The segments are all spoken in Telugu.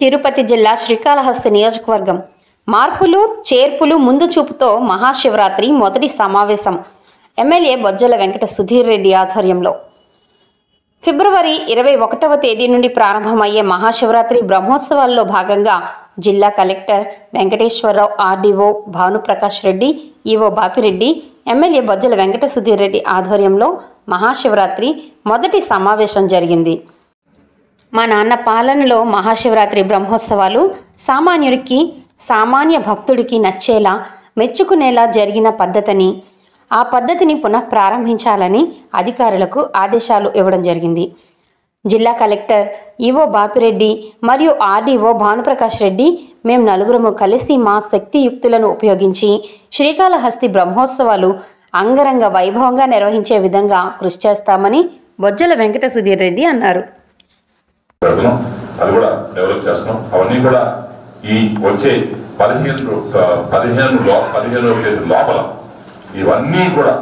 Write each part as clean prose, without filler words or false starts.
తిరుపతి జిల్లా శ్రీకాళహస్తి నియోజకవర్గం మార్పులు చేర్పులు ముందు చూపుతో మహాశివరాత్రి మొదటి సమావేశం ఎమ్మెల్యే బొజ్జల వెంకట సుధీర్ రెడ్డి ఆధ్వర్యంలో ఫిబ్రవరి 21వ తేదీ నుండి ప్రారంభమయ్యే మహాశివరాత్రి బ్రహ్మోత్సవాల్లో భాగంగా జిల్లా collector Venkateswara Rao, RDO Bhanuprakash Reddy, EO Bapireddy, MLA Bojjala Venkata Sudheer Reddy ఆధ్వర్యంలో మహాశివరాత్రి మొదటి సమావేశం జరిగింది. మా నాన్న పాలనలో మహాశివరాత్రి బ్రహ్మోత్సవాలు సామాన్యుడికి, సామాన్య భక్తుడికి నచ్చేలా, మెచ్చుకునేలా జరిగిన పద్ధతిని, ఆ పద్ధతిని పునః ప్రారంభించాలని అధికారులకు ఆదేశాలు ఇవ్వడం జరిగింది. జిల్లా కలెక్టర్, ఈవో బాపిరెడ్డి మరియు ఆర్డీఓ భానుప్రకాష్ రెడ్డి మేము నలుగురము కలిసి మా శక్తియుక్తులను ఉపయోగించి శ్రీకాళహస్తి బ్రహ్మోత్సవాలు అంగరంగ వైభవంగా నిర్వహించే విధంగా కృషి చేస్తామని బొజ్జల వెంకట సుధీర్ రెడ్డి అన్నారు. అది కూడా డెవలప్ చేస్తున్నాం. అవన్నీ కూడా ఈ వచ్చే 15 లోపల ఇవన్నీ కూడా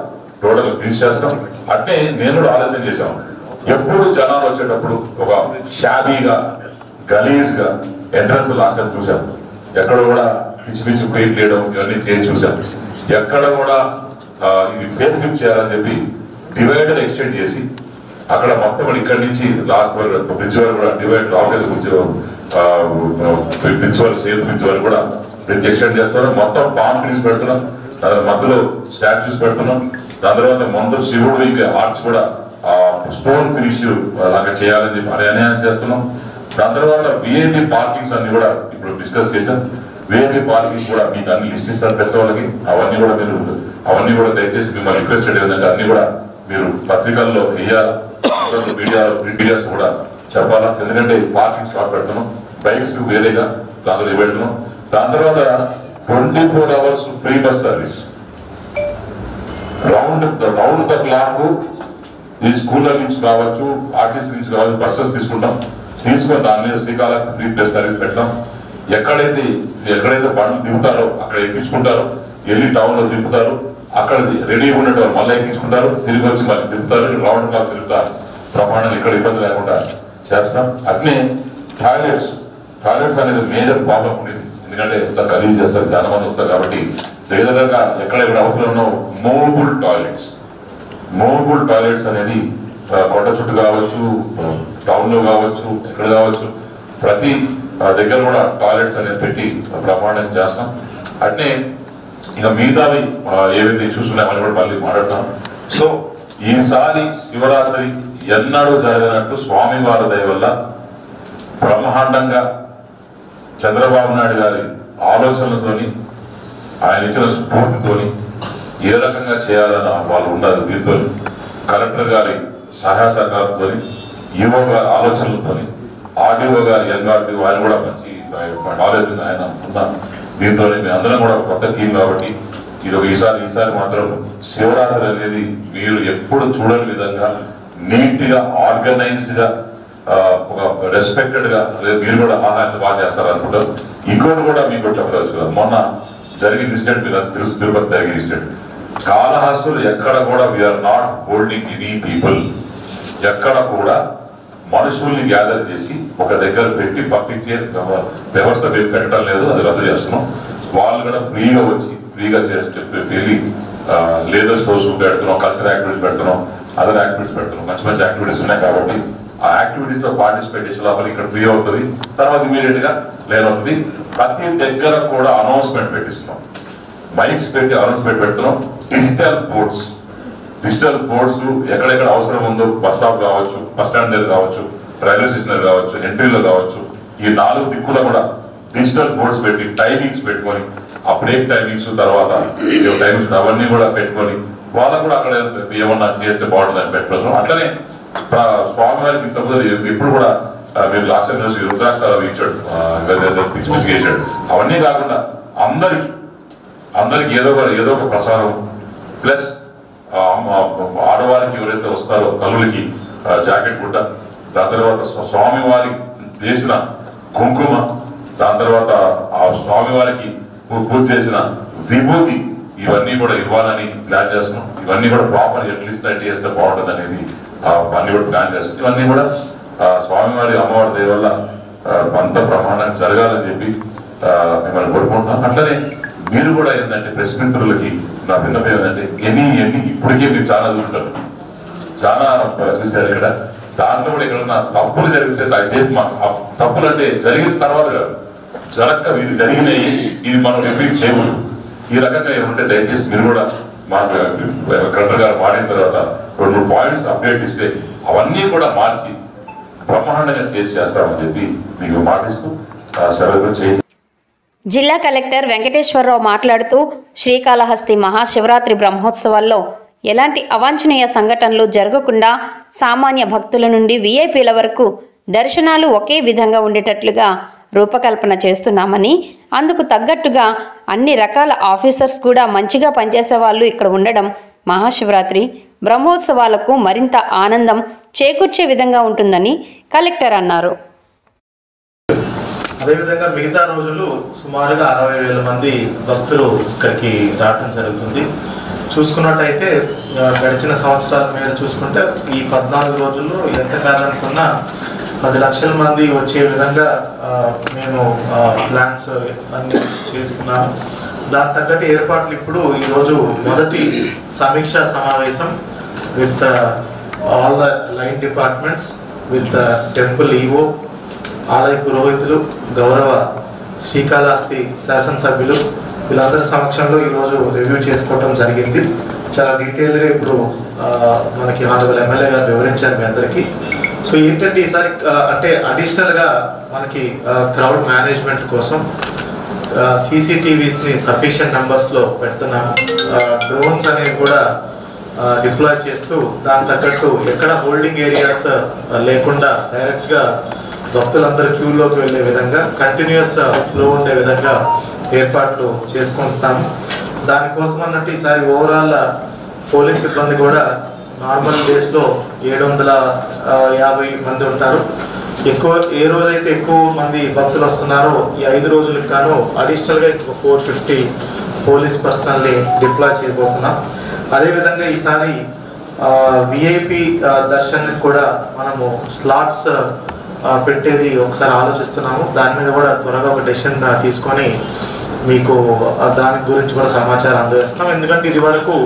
టోటల్ ఫినిష్ చేస్తాం. అంటే నేను కూడా ఆలోచన చేశాను, ఎప్పుడు జనాలు వచ్చేటప్పుడు ఒక షాబీగా గలీజ్గా ఎంట్రన్స్ లాస్ట్ టైం చూసాం. ఎక్కడ కూడా పిచ్చి పిచ్చి పెయింట్ చేయడం ఇవన్నీ చేసి చూసాం. ఎక్కడ కూడా ఇది ఫేస్ లిఫ్ట్ చేయాలని చెప్పి డివైడర్ ఎక్స్టెండ్ చేసి అక్కడ మొత్తం ఇక్కడి నుంచి లాస్ట్ వరకు బ్రిడ్జ్ వరకు కూడా డివైడ్ రావలేదు. బ్రిడ్జ్ వరకు సేఫ్ బ్రిడ్జ్ వరకు కూడా బ్రిడ్జ్ ఎక్స్టెండ్ చేస్తున్నాం. మొత్తం పామ్ ట్రీస్ పెడుతున్నాం, దాని మధ్యలో స్టాచ్యూస్ పెడుతున్నాం. దాని తర్వాత ముందు శివుడికి ఆర్చ్ కూడా స్టోన్ ఫినిష్ లాగా చేయాలని చెప్పి ఎన్హాన్స్ చేస్తున్నాం. దాని తర్వాత విఐపి పార్కింగ్స్ అన్ని కూడా ఇప్పుడు డిస్కస్ చేశాం. విఐపి పార్కింగ్స్ కూడా మీకు అన్ని లిస్ట్ ఇస్తారు ప్రెస్ వాళ్ళకి. అవన్నీ కూడా దయచేసి మిమ్మల్ని రిక్వెస్ట్ చేయడం విధంగా అన్ని కూడా మీరు పత్రికల్లో వేయాలి, మీడియాస్ కూడా చెప్పాలా. ఎందుకంటే పార్కింగ్ స్లాట్ పెడుతున్నాం, బైక్స్ వేరేగా దాంట్లో పెడుతున్నాం. దాని తర్వాత 24 hours free bus service round the clock. ఈ స్కూళ్ళ నుంచి కావచ్చు, ఆర్టీసీ నుంచి కావచ్చు, బస్సెస్ తీసుకొని దాని మీద శ్రీకాళహస్తి ఫ్రీ బస్ సర్వీస్ పెట్టాం. ఎక్కడైతే బండ్లు దిగుతారో అక్కడ ఎక్కించుకుంటారు, వెళ్ళి టౌన్ లో దింపుతారు, అక్కడ రెడీగా ఉండేవారు మళ్ళీ ఎక్కించుకుంటారు, తిరిగి వచ్చి మళ్ళీ తిరుగుతారు, రౌండ్ క్లాక్ తిరుగుతారు. ప్రమాణాలు ఇక్కడ ఇబ్బంది లేకుండా చేస్తాం. అట్నే టాయిలెట్స్ అనేది మేజర్ ప్రాబ్లం ఉండేది. ఎందుకంటే ఎంత గలీజ్ చేస్తారు, చాలా మంది వస్తారు కాబట్టి దగ్గరగా ఎక్కడ అవసరం ఉన్న మూవబుల్ టాయిలెట్స్ అనేది కొండ చుట్టూ కావచ్చు, టౌన్ లో కావచ్చు, ఎక్కడ కావచ్చు, ప్రతి దగ్గర కూడా టాయిలెట్స్ అనేది పెట్టి ప్రమాణం చేస్తాం. అట్నే ఇక మిగతావి ఏవైతే ఇష్యూస్ ఉన్నాయని కూడా మళ్ళీ మాట్లాడతాం. సో ఈసారి శివరాత్రి ఎన్నడూ జరగనట్టు స్వామివారి దయ వల్ల బ్రహ్మాండంగా చంద్రబాబు నాయుడు గారి ఆలోచనలతోని, ఆయన ఇచ్చిన స్ఫూర్తితోని ఏ రకంగా చేయాలని వాళ్ళు ఉన్నారు. దీంతో కలెక్టర్ గారి సహాయ సహకారంతో, ఈవో గారి ఆలోచనలతోని, ఆర్డీఓ గారి యంగ్ ఆయన కూడా మంచి నాలెడ్జ్ ఉంది ఆయన ఉన్నారు. దీంతో మేము అందరం కూడా కొత్త టీం కాబట్టి ఇది ఒక ఈసారి మాత్రం శివరాత్రి అనేది మీరు ఎప్పుడు చూడని విధంగా నీట్ గా, ఆర్గనైజ్డ్ గా, ఒక రెస్పెక్టెడ్ గా మీరు కూడా ఎంత బాగా చేస్తారు అనుకుంటారు. ఇంకోటి కూడా మీకు చెప్పవచ్చు కదా, మొన్న జరిగిన ఇన్సిడెంట్ మీద తిరుపతి జరిగిన ఇన్సిడెంట్, కాళహస్తిలో ఎక్కడ కూడా we're not holding any people. ఎక్కడ కూడా మనుషుల్ని గ్యాదర్ చేసి ఒక దగ్గర పెట్టి పంపించే వ్యవస్థ పెట్టడం లేదు, అది రద్దు చేస్తున్నాం. వాళ్ళు కూడా ఫ్రీగా వచ్చి వెళ్ళి లేదర్ షోస్ పెడుతున్నాం, కల్చరల్ యాక్టివిటీస్ పెడుతున్నాం, అదర్ యాక్టివిటీస్ పెడుతున్నాం. మంచి యాక్టివిటీస్ ఉన్నాయి కాబట్టి ఆ యాక్టివిటీస్ లో పార్టిసిపేట్ చేసే లోపల ఇక్కడ ఫ్రీ అవుతుంది. తర్వాత ఇమీడియట్ గా లేన్ అవుతుంది. ప్రతి దగ్గర కూడా అనౌన్స్మెంట్ పెట్టిస్తున్నాం, మైక్స్ పెట్టి అనౌన్స్మెంట్ పెడుతున్నాం. డిజిటల్ బోర్డ్స్ ఎక్కడెక్కడ అవసరం ఉందో, బస్ స్టాప్ కావచ్చు, బస్ స్టాండ్ దగ్గర కావచ్చు, రైల్వే స్టేషన్ దగ్గర కావచ్చు, ఎంట్రీలో కావచ్చు, ఈ 4 దిక్కులో కూడా డిజిటల్ బోర్డ్స్ పెట్టి టైమింగ్స్ పెట్టుకొని, ఆ బ్రేక్ టైమింగ్స్ తర్వాత టైమింగ్స్ అవన్నీ కూడా పెట్టుకొని వాళ్ళకు కూడా అక్కడ ఏమన్నా చేస్తే బాగుంటుందని పెట్టుకోవచ్చు. అట్లనే స్వామివారికి ఇంతకుముందు ఇప్పుడు కూడా మీరు లాస్ట్ టైం రుద్రాక్షరాలు ఇచ్చాడు, చేశాడు. అవన్నీ కాకుండా అందరికి ఏదో ఒక ప్రసాదం, ప్లస్ ఆడవారికి ఎవరైతే వస్తారో తల్లులకి జాకెట్ గుడ్డ, దాని తర్వాత స్వామివారికి వేసిన కుంకుమ, దాని తర్వాత ఆ స్వామివారికి పూజ చేసిన విభూతి, ఇవన్నీ కూడా ఇవ్వాలని ప్లాన్ చేస్తున్నాం. ఇవన్నీ కూడా ప్రాపర్ ఎట్లీస్ట్ చేస్తే బాగుంటుంది అనేది అన్ని కూడా ప్లాన్ చేస్తున్నాం. ఇవన్నీ కూడా స్వామివారి అమ్మవారి దయ వల్ల అంత ప్రమాణం జరగాలని చెప్పి మిమ్మల్ని కోరుకుంటున్నాను. అట్లనే మీరు కూడా ఏంటంటే ప్రెస్ మిత్రులకి నా విన్నపం ఏంటంటే ఎన్ని ఇప్పటికే మీరు చాలా చూస్తారు, చాలా చూశారు ఇక్కడ. దాంట్లో కూడా ఇక్కడ ఉన్న తప్పులు జరిగితే దయచేసి తప్పులు అంటే జరిగిన తర్వాత కాదు, జరగక ఇది జరిగినాయి, ఇది మనం రిపీట్ చేయకూడదు. ఈ రకంగా ఏమంటే దయచేసి మీరు కూడా మాకు కలెక్టర్ గారు మారిన తర్వాత 2 పాయింట్స్ అప్డేట్ ఇస్తే అవన్నీ కూడా మార్చి బ్రహ్మాండంగా చేస్తామని చెప్పి మీకు మాటిస్తూ సెలవు చేయి. జిల్లా కలెక్టర్ వెంకటేశ్వరరావు మాట్లాడుతూ శ్రీకాళహస్తి మహాశివరాత్రి బ్రహ్మోత్సవాల్లో ఎలాంటి అవాంఛనీయ సంఘటనలు జరగకుండా సామాన్య భక్తుల నుండి వీఐపీల వరకు దర్శనాలు ఒకే విధంగా ఉండేటట్లుగా రూపకల్పన చేస్తున్నామని, అందుకు తగ్గట్టుగా అన్ని రకాల ఆఫీసర్స్ కూడా మంచిగా పనిచేసే వాళ్ళు ఇక్కడ ఉండడం మహాశివరాత్రి బ్రహ్మోత్సవాలకు మరింత ఆనందం చేకూర్చే విధంగా ఉంటుందని కలెక్టర్ అన్నారు. అదేవిధంగా మిగతా రోజులు సుమారుగా 60,000 మంది భక్తులు ఇక్కడికి రావడం జరుగుతుంది. చూసుకున్నట్టయితే గడిచిన సంవత్సరాల మీద చూసుకుంటే ఈ 14 రోజుల్లో ఎంత కాదనుకున్నా 10 లక్షల మంది వచ్చే విధంగా మేము ప్లాన్స్ అన్ని చేసుకున్నాము. దాని తగ్గట్టు ఏర్పాట్లు ఇప్పుడు ఈరోజు మొదటి సమీక్షా సమావేశం with all the line departments, with temple EO, ఆలయ పురోహితులు, గౌరవ శ్రీకాళహస్తి శాసనసభ్యులు వీళ్ళందరి సమక్షంలో ఈరోజు రివ్యూ చేసుకోవడం జరిగింది. చాలా డీటెయిల్గా ఇప్పుడు మనకి ఆనరబుల్ ఎమ్మెల్యే గారు వివరించారు మీ అందరికీ. సో ఏంటంటే ఈసారి అంటే అడిషనల్గా మనకి క్రౌడ్ మేనేజ్మెంట్ కోసం CCTVsని సఫిషియంట్ నెంబర్స్లో పెడుతున్నాము. డ్రోన్స్ అనేవి కూడా డిప్లాయ్ చేస్తూ దాని తగ్గట్టు ఎక్కడ హోల్డింగ్ ఏరియాస్ లేకుండా డైరెక్ట్గా భక్తులందరూ క్యూలోకి వెళ్ళే విధంగా కంటిన్యూస్ ఫ్లో ఉండే విధంగా ఏర్పాట్లు చేసుకుంటున్నాము. దానికోసం అన్నట్టు ఈసారి ఓవరాల్ పోలీస్ సిబ్బంది కూడా నార్మల్ డేస్లో 750 మంది ఉంటారు. ఎక్కువ ఏ రోజైతే ఎక్కువ మంది భక్తులు వస్తున్నారో ఈ 5 రోజులకు గాను అడిషనల్గా 450 పోలీస్ పర్సనల్ని డిప్లాయ్ చేయబోతున్నాం. అదేవిధంగా ఈసారి విఐపి దర్శనానికి కూడా మనము స్లాట్స్ పెట్టేది ఒకసారి ఆలోచిస్తున్నాము. దాని మీద కూడా త్వరగా ఒక డెసిషన్ తీసుకొని మీకు దాని గురించి కూడా సమాచారం అందజేస్తాం. ఎందుకంటే ఇది వరకు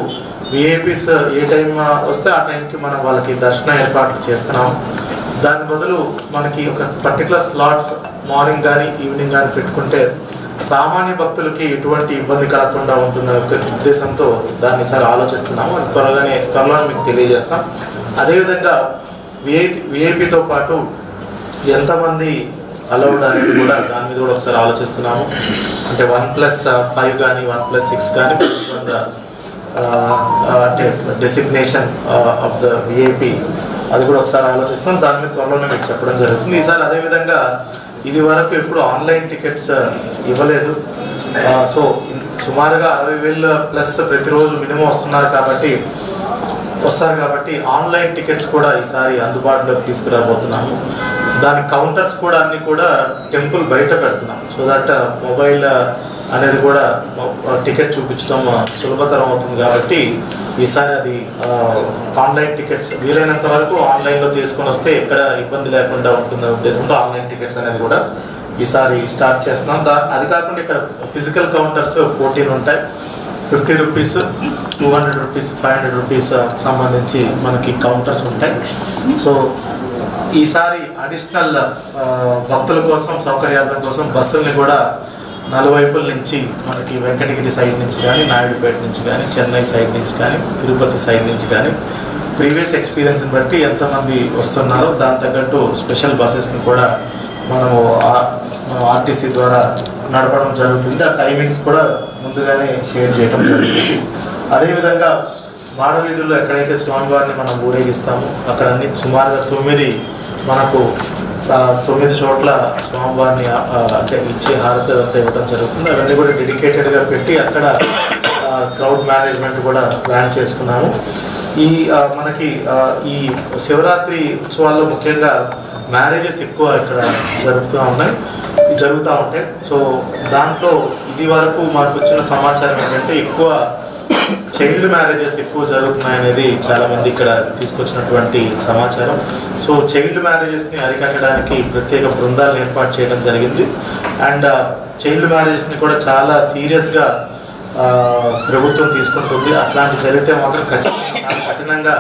విఐపీస్ ఏ టైం వస్తే ఆ టైంకి మనం వాళ్ళకి దర్శన ఏర్పాట్లు చేస్తున్నాము. దాని బదులు మనకి ఒక పర్టికులర్ స్లాట్స్ మార్నింగ్ కానీ ఈవినింగ్ కానీ పెట్టుకుంటే సామాన్య భక్తులకి ఎటువంటి ఇబ్బంది కలగకుండా ఉంటుందనే ఒక ఉద్దేశంతో దాన్ని ఈసారి ఆలోచిస్తున్నాము. అది త్వరలో మీకు తెలియజేస్తాం. అదేవిధంగా విఐపితో పాటు ఎంతమంది అలౌడ్ అనేది కూడా దాని మీద కూడా ఒకసారి ఆలోచిస్తున్నాము. అంటే 1+5 కానీ 1+6 కానీ అంటే డెసిగ్నేషన్ ఆఫ్ ద విఐపి అది కూడా ఒకసారి ఆలోచిస్తాం. దాని మీద త్వరలోనే మీకు చెప్పడం జరుగుతుంది. ఈసారి అదేవిధంగా ఇది వరకు ఎప్పుడు ఆన్లైన్ టికెట్స్ ఇవ్వలేదు. సో సుమారుగా 60,000+ ప్రతిరోజు మినిమం వస్తారు కాబట్టి ఆన్లైన్ టికెట్స్ కూడా ఈసారి అందుబాటులోకి తీసుకురాబోతున్నాము. దాని కౌంటర్స్ కూడా అన్ని కూడా టెంపుల్ బయట పెడుతున్నాం. సో దట్ మొబైల్ అనేది కూడా టికెట్ చూపించడం సులభతరం అవుతుంది. కాబట్టి ఈసారి అది ఆన్లైన్ టికెట్స్ వీలైనంత వరకు ఆన్లైన్లో తీసుకొని వస్తే ఎక్కడ ఇబ్బంది లేకుండా ఉంటుందనే ఉద్దేశంతో ఆన్లైన్ టికెట్స్ అనేది కూడా ఈసారి స్టార్ట్ చేస్తున్నాం. అది కాకుండా ఇక్కడ ఫిజికల్ కౌంటర్స్ 14 ఉంటాయి. 50 రూపీస్, 200 రూపీస్, 500 రూపీస్ సంబంధించి మనకి కౌంటర్స్ ఉంటాయి. సో ఈసారి అడిషనల్ భక్తుల కోసం సౌకర్యార్థం కోసం బస్సుల్ని కూడా నలువైపుల నుంచి మనకి వెంకటగిరి సైడ్ నుంచి కానీ, నాయుడుపేట నుంచి కానీ, చెన్నై సైడ్ నుంచి కానీ, తిరుపతి సైడ్ నుంచి కానీ ప్రీవియస్ ఎక్స్పీరియన్స్ని బట్టి ఎంతమంది వస్తున్నారో దాని తగ్గట్టు స్పెషల్ బస్సెస్ని కూడా మనము ఆర్టీసీ ద్వారా నడపడం జరుగుతుంది. ఆ టైమింగ్స్ కూడా ముందుగానే షేర్ చేయడం జరుగుతుంది. అదేవిధంగా మాడవీధుల్లో ఎక్కడైతే స్వామివారిని మనం ఊరేగిస్తామో అక్కడ అన్ని సుమారుగా 9 చోట్ల స్వామివారిని అంటే ఇచ్చే హారతి అంతా ఇవ్వడం జరుగుతుంది. అవన్నీ కూడా డెడికేటెడ్గా పెట్టి అక్కడ క్రౌడ్ మేనేజ్మెంట్ కూడా ప్లాన్ చేసుకున్నాము. మనకి ఈ శివరాత్రి ఉత్సవాల్లో ముఖ్యంగా మ్యారేజెస్ ఎక్కువ ఇక్కడ జరుగుతూ ఉంటాయి. సో దాంట్లో ఇది వరకు మాకు వచ్చిన సమాచారం ఏంటంటే ఎక్కువ చైల్డ్ మ్యారేజెస్ ఎక్కువ జరుగుతున్నాయనేది చాలామంది ఇక్కడ తీసుకొచ్చినటువంటి సమాచారం. సో చైల్డ్ మ్యారేజెస్ని అరికట్టడానికి ప్రత్యేక బృందాలను ఏర్పాటు చేయడం జరిగింది. అండ్ చైల్డ్ మ్యారేజెస్ని కూడా చాలా సీరియస్గా ప్రభుత్వం తీసుకుంటుంది. అట్లాంటి జరిగితే మాత్రం ఖచ్చితంగా చాలా కఠినంగా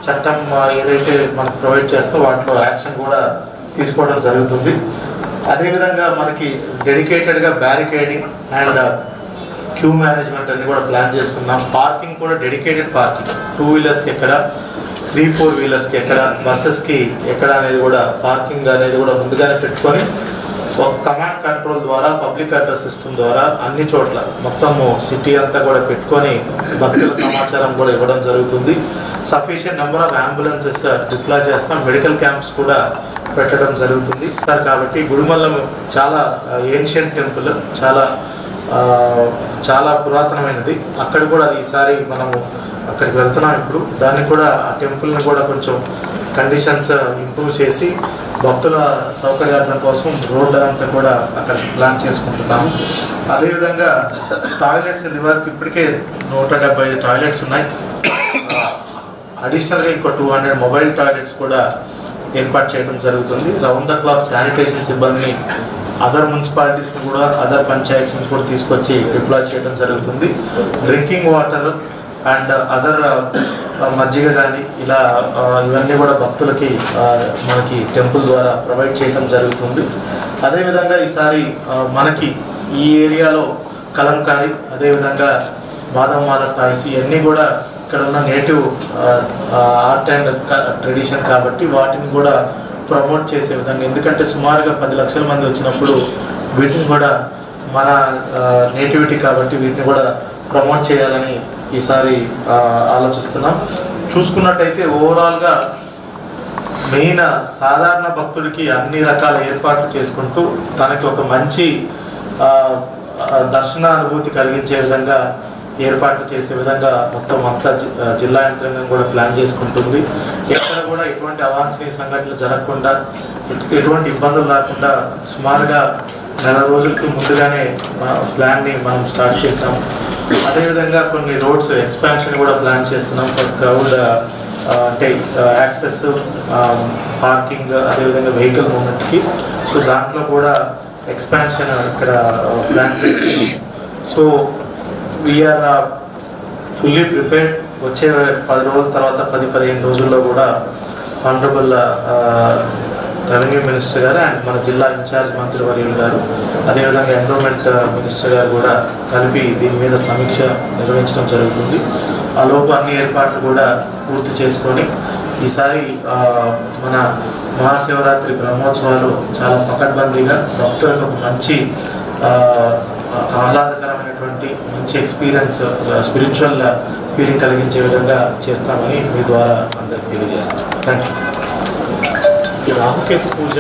చట్టం ఏదైతే మనకు ప్రొవైడ్ చేస్తో వాటిలో యాక్షన్ కూడా తీసుకోవడం జరుగుతుంది. అదేవిధంగా మనకి డెడికేటెడ్గా బ్యారికేడింగ్ అండ్ క్యూ మేనేజ్మెంట్ అన్ని కూడా ప్లాన్ చేసుకున్నాం. పార్కింగ్ కూడా డెడికేటెడ్ పార్కింగ్, 2 వీలర్స్కి ఎక్కడ, 3-4 వీలర్స్కి ఎక్కడ, బస్సెస్కి ఎక్కడ అనేది కూడా పార్కింగ్ అనేది కూడా ముందుగానే పెట్టుకొని ఒక కమాండ్ కంట్రోల్ ద్వారా పబ్లిక్ అడ్రస్ సిస్టమ్ ద్వారా అన్ని చోట్ల మొత్తము సిటీ అంతా కూడా పెట్టుకొని భక్తుల సమాచారం కూడా ఇవ్వడం జరుగుతుంది. Sufficient number of ambulances deploy చేస్తాం. మెడికల్ క్యాంప్స్ కూడా పెట్టడం జరుగుతుంది. కాబట్టి గుడిమల్లం చాలా ఏన్షియంట్ టెంపుల్, చాలా పురాతనమైనది. అక్కడ కూడా అది ఈసారి మనము అక్కడికి వెళ్తున్నాం ఇప్పుడు. దాన్ని కూడా ఆ టెంపుల్ని కూడా కొంచెం కండిషన్స్ ఇంప్రూవ్ చేసి భక్తుల సౌకర్యార్థం కోసం రోడ్డు అంతా కూడా అక్కడ ప్లాన్ చేసుకుంటున్నాము. అదేవిధంగా టాయిలెట్స్ ఇదివరకు ఇప్పటికే 175 టాయిలెట్స్ ఉన్నాయి. అడిషనల్గా ఇంకో 200 మొబైల్ టాయిలెట్స్ కూడా ఏర్పాటు చేయడం జరుగుతుంది. రౌండ్ ద క్లాక్ శానిటేషన్ సిబ్బందిని అదర్ మున్సిపాలిటీస్ని కూడా అదర్ పంచాయత్స్ని కూడా తీసుకొచ్చి డిప్లాయ్ చేయడం జరుగుతుంది. డ్రింకింగ్ వాటర్ అండ్ అదర్ మజ్జిగ కానీ ఇలా ఇవన్నీ కూడా భక్తులకి మనకి టెంపుల్ ద్వారా ప్రొవైడ్ చేయడం జరుగుతుంది. అదేవిధంగా ఈసారి మనకి ఈ ఏరియాలో కలంకారీ, అదేవిధంగా బాదమ్మాల టాయ్స్ ఇవన్నీ కూడా ఇక్కడ ఉన్న నేటివ్ ఆర్ట్ అండ్ ట్రెడిషన్ కాబట్టి వాటిని కూడా ప్రమోట్ చేసే విధంగా, ఎందుకంటే సుమారుగా 10 లక్షల మంది వచ్చినప్పుడు వీటిని కూడా మన నేటివిటీ కాబట్టి వీటిని కూడా ప్రమోట్ చేయాలని ఈసారి ఆలోచిస్తున్నాం. చూసుకున్నట్టయితే ఓవరాల్గా మెయిన్ సాధారణ భక్తుడికి అన్ని రకాల ఏర్పాట్లు చేసుకుంటూ తనకి ఒక మంచి దర్శనానుభూతి కలిగించే విధంగా ఏర్పాట్లు చేసే విధంగా మొత్తం అంతా జిల్లా యంత్రాంగం కూడా ప్లాన్ చేసుకుంటుంది. ఎక్కడ కూడా ఎటువంటి అవాంఛనీయ సంఘటనలు జరగకుండా, ఎటువంటి ఇబ్బందులు రాకుండా సుమారుగా 4 రోజులకు ముందుగానే ప్లాన్ని మనం స్టార్ట్ చేసాము. అదేవిధంగా కొన్ని రోడ్స్ ఎక్స్పాన్షన్ కూడా ప్లాన్ చేస్తున్నాం ఫర్ క్రౌడ్, అంటే యాక్సెస్, పార్కింగ్, అదేవిధంగా వెహికల్ మూవ్మెంట్కి. సో దాంట్లో కూడా ఎక్స్పాన్షన్ ఇక్కడ ప్లాన్ చేస్తున్నాం. So we're fully prepared. వచ్చే 10 రోజుల తర్వాత 10-15 రోజుల్లో కూడా ఆనరబుల్ రెవెన్యూ మినిస్టర్ గారు అండ్ మన జిల్లా ఇన్ఛార్జ్ మంత్రివర్యులు గారు, అదేవిధంగా ఎన్విరాన్మెంట్ మినిస్టర్ గారు కూడా కలిపి దీని మీద సమీక్ష నిర్వహించడం జరుగుతుంది. ఆ లోపు అన్ని ఏర్పాట్లు కూడా పూర్తి చేసుకొని ఈసారి మన మహాశివరాత్రి బ్రహ్మోత్సవాలు చాలా పకడ్బందీగా భక్తులకు మంచి ఆహ్లాదకరమైనటువంటి మంచి ఎక్స్పీరియన్స్, స్పిరిచువల్ ఫీలింగ్ కలిగించే విధంగా చేస్తామని మీ ద్వారా అందరికీ తెలియజేస్తాం. Thank you. రాహుకేతు పూజ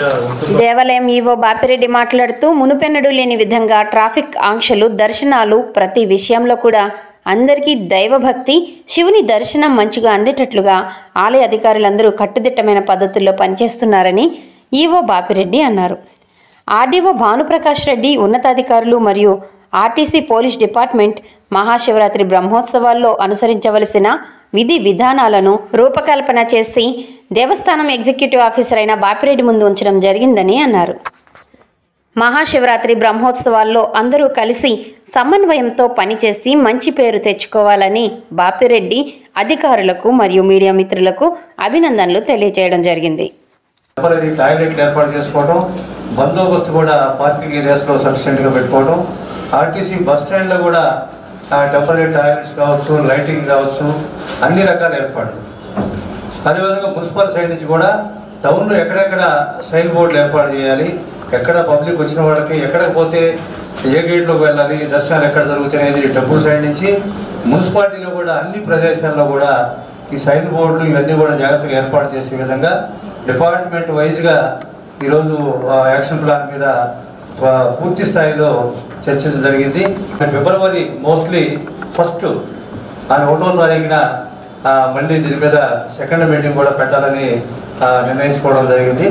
దేవాలయం ఈవో బాపిరెడ్డి మాట్లాడుతూ మునుపెన్నడూ లేని విధంగా ట్రాఫిక్ ఆంక్షలు, దర్శనాలు ప్రతి విషయంలో కూడా అందరికీ దైవభక్తి, శివుని దర్శనం మంచిగా అందేటట్లుగా ఆలయ అధికారులందరూ కట్టుదిట్టమైన పద్ధతుల్లో పనిచేస్తున్నారని ఈవో బాపిరెడ్డి అన్నారు. ఆర్డీఓ భానుప్రకాష్ రెడ్డి, ఉన్నతాధికారులు మరియు ఆర్టీసీ పోలీస్ డిపార్ట్మెంట్ మహాశివరాత్రి బ్రహ్మోత్సవాల్లో అనుసరించవలసిన విధి విధానాలను రూపకల్పన చేసి దేవస్థానం ఎగ్జిక్యూటివ్ ఆఫీసర్ అయిన బాపిరెడ్డి ముందు ఉంచడం జరిగిందని అన్నారు. మహాశివరాత్రి బ్రహ్మోత్సవాల్లో అందరూ కలిసి సమన్వయంతో పనిచేసి మంచి పేరు తెచ్చుకోవాలని బాపిరెడ్డి అధికారులకు మరియు మీడియా మిత్రులకు అభినందనలు తెలియజేయడం జరిగింది. టాయిలెట్లు ఏర్పాటు చేసుకోవడం, బందోబస్తు కూడా పార్కింగ్ ఏరియాస్లో సఫిషియెంట్గా పెట్టుకోవడం, ఆర్టీసీ బస్ స్టాండ్లో కూడా టెంపరీ టాయిలెట్స్ కావచ్చు, లైటింగ్ కావచ్చు, అన్ని రకాల ఏర్పాట్లు. అదేవిధంగా మున్సిపల్ సైడ్ నుంచి కూడా టౌన్లో ఎక్కడెక్కడ సైన్ బోర్డులు ఏర్పాటు చేయాలి, ఎక్కడ పబ్లిక్ వచ్చిన వాళ్ళకి ఎక్కడికి పోతే ఏ గేట్లోకి వెళ్ళాలి, దర్శనాలు ఎక్కడ జరుగుతాయనేది టెంపుల్ సైడ్ నుంచి మున్సిపాలిటీలో కూడా అన్ని ప్రదేశాల్లో కూడా ఈ సైన్ బోర్డులు ఇవన్నీ కూడా జాగ్రత్తగా ఏర్పాటు చేసే విధంగా డిపార్ట్మెంట్ వైజ్గా ఈరోజు యాక్షన్ ప్లాన్ మీద పూర్తి స్థాయిలో చర్చించడం జరిగింది. ఫిబ్రవరి మోస్ట్లీ 1 ఆ 1వ తారీఖున మళ్ళీ దీని మీద సెకండ్ మీటింగ్ కూడా పెట్టాలని నిర్ణయించుకోవడం జరిగింది.